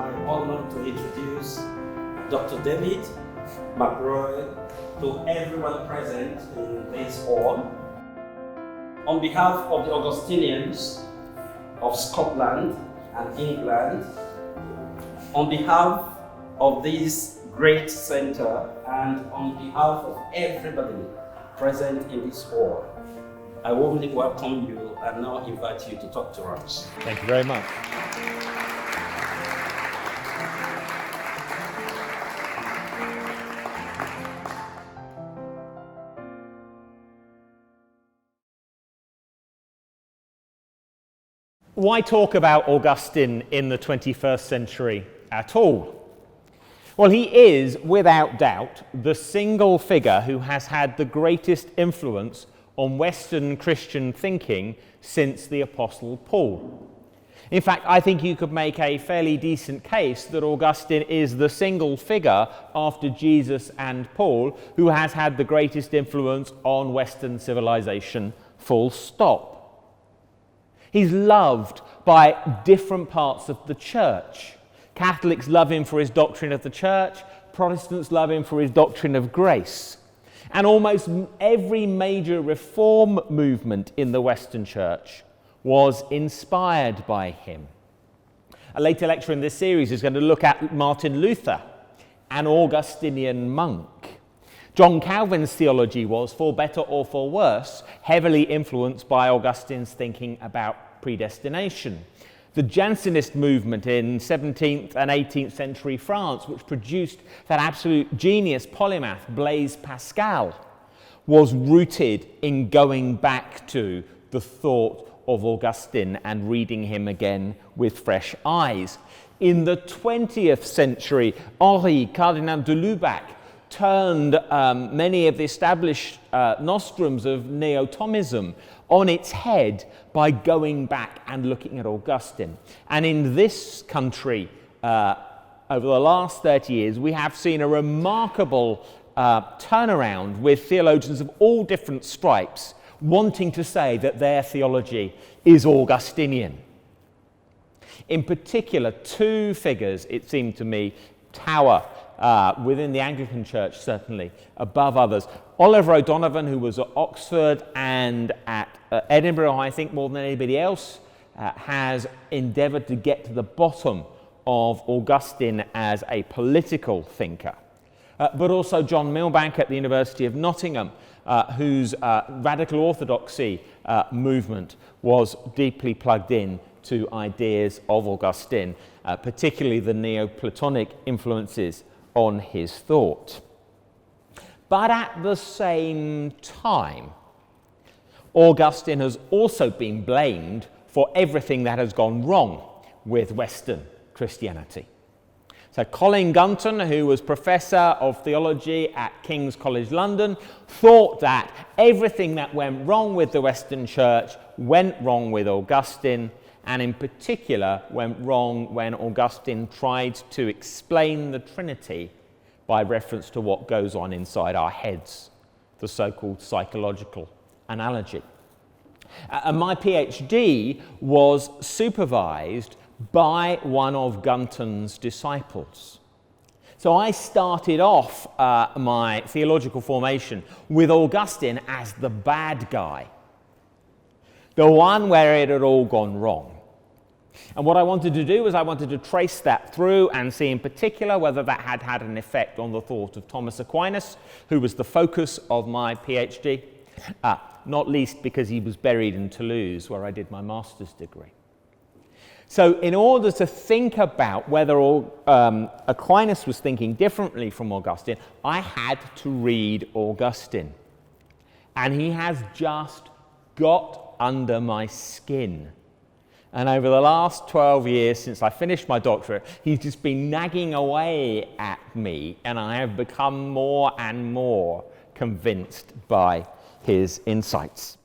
my honor to introduce Dr. David McRoy to everyone present in this hall. On behalf of the Augustinians of Scotland and England, on behalf of this great center, and on behalf of everybody present in this hall, I warmly welcome you and now invite you to talk to us. Thank you very much. Why talk about Augustine in the 21st century at all? Well, he is, without doubt, the single figure who has had the greatest influence on Western Christian thinking since the Apostle Paul. In fact, I think you could make a fairly decent case that Augustine is the single figure after Jesus and Paul who has had the greatest influence on Western civilization, full stop. He's loved by different parts of the church. Catholics love him for his doctrine of the church, Protestants love him for his doctrine of grace. And almost every major reform movement in the Western church was inspired by him. A later lecture in this series is going to look at Martin Luther, an Augustinian monk. John Calvin's theology was, for better or for worse, heavily influenced by Augustine's thinking about predestination. The Jansenist movement in 17th and 18th century France, which produced that absolute genius polymath Blaise Pascal, was rooted in going back to the thought of Augustine and reading him again with fresh eyes. In the 20th century, Henri Cardinal de Lubac turned many of the established nostrums of Neo-Thomism on its head by going back and looking at Augustine. And in this country, over the last 30 years, we have seen a remarkable turnaround with theologians of all different stripes wanting to say that their theology is Augustinian. In particular, two figures, it seemed to me, tower within the Anglican Church, certainly, above others. Oliver O'Donovan, who was at Oxford and at Edinburgh, I think more than anybody else, has endeavoured to get to the bottom of Augustine as a political thinker. But also John Milbank at the University of Nottingham, whose radical orthodoxy movement was deeply plugged in to ideas of Augustine, particularly the Neoplatonic influences on his thought. But at the same time, Augustine has also been blamed for everything that has gone wrong with Western Christianity. So Colin Gunton, who was Professor of Theology at King's College London, thought that everything that went wrong with the Western Church went wrong with Augustine, and in particular went wrong when Augustine tried to explain the Trinity by reference to what goes on inside our heads, the so-called psychological analogy. And my PhD was supervised by one of Gunton's disciples. So I started off my theological formation with Augustine as the bad guy, the one where it had all gone wrong. And what I wanted to do was I wanted to trace that through and see in particular whether that had had an effect on the thought of Thomas Aquinas, who was the focus of my PhD, not least because he was buried in Toulouse, where I did my master's degree. So in order to think about whether Aquinas was thinking differently from Augustine, I had to read Augustine. And he has just got under my skin. And over the last 12 years since I finished my doctorate, he's just been nagging away at me, and I have become more and more convinced by his insights.